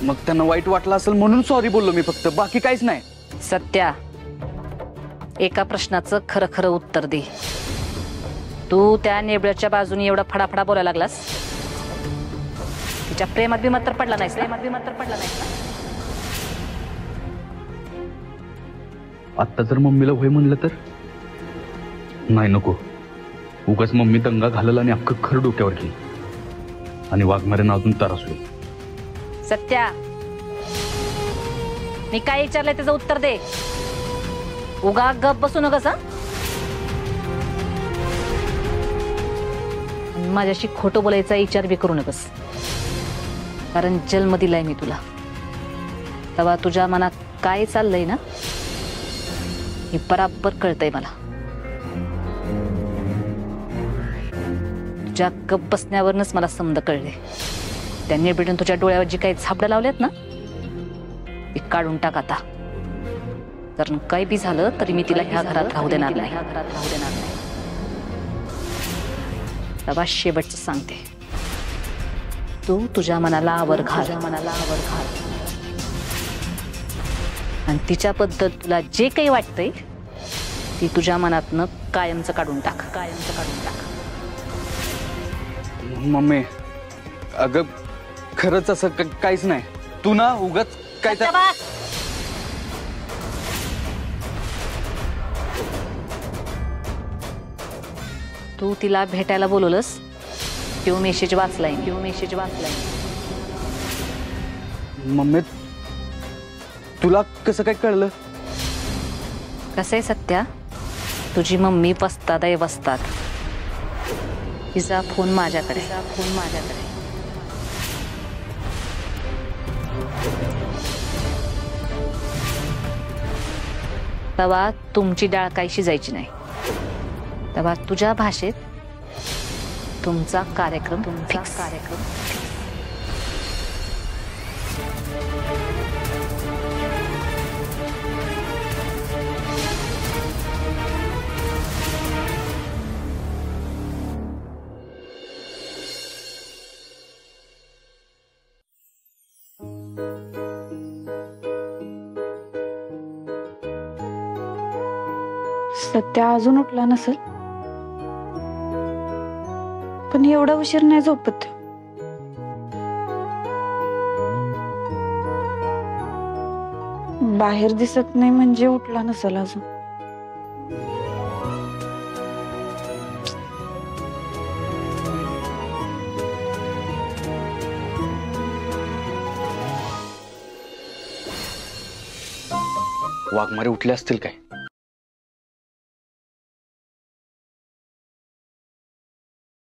मग त्यांना वाईट वाटलं असेल म्हणून सॉरी बोललो मी, फक्त बाकी काहीच नाही. सत्या, एका प्रश्नाचं खरं खरं उत्तर दे. तू त्या नेबळ्याच्या बाजूने एवढा फडाफडा बोलायला लागलास, तिच्या प्रेमात बी मात्र पडला नाहीस ना? आत्ता जर मम्मीला होय म्हणलं तर नाही, नको. उगाच मम्मी दंगा घालल आणि अख्खं खरं डोक्यावर घेईल आणि वाघमारेंना अजून त्रास होईल. सत्या, मी काय विचारलंय त्याचं उत्तर दे. उगा गप बसू नकस. माझ्याशी खोटं बोलायचा विचार बी करू नकस, कारण जन्म दिलाय मी तुला. तेव्हा तुझ्या मनात काय चाललंय ना हे बराबर कळतंय मला. तुझ्या गप बसण्यावरच मला समज कळले. त्यांनी भेटून तुझ्या डोळ्यावर जी काही झापडं लावल्यात ना ती काढून टाक आता. कारण काही बी झालं तरी मी तिला ह्या घरात राहू देणार नाही. तेव्हा शेवटचं सांगते, तू तुझ्या मनाला आवर घाल आणि तिच्याबद्दल तुला जे काही वाटतंय ती तुझ्या मनातनं कायमचं काढून टाक. मम्मी, अगं खरंच असं काहीच नाही. तू ना उगाच काय तर. तू तिला भेटायला बोलवलंस, तो मेसेज वाचलाय. मम्मी, तुला कसं काय कळलं? कसं आहे सत्या, तुझी मम्मी पस्तात आहे बसतात. तिचा फोन माझ्याकडे. तेव्हा तुमची डाळ काही शिजायची नाही. तेव्हा तुझ्या भाषेत तुमचा कार्यक्रम फिक्स. सत्या अजून उठला नसेल, पण एवढा उशीर नाही झोपत. बाहेर दिसत नाही म्हणजे उठला नसेल अजून. वाघमारे उठले असतील काय?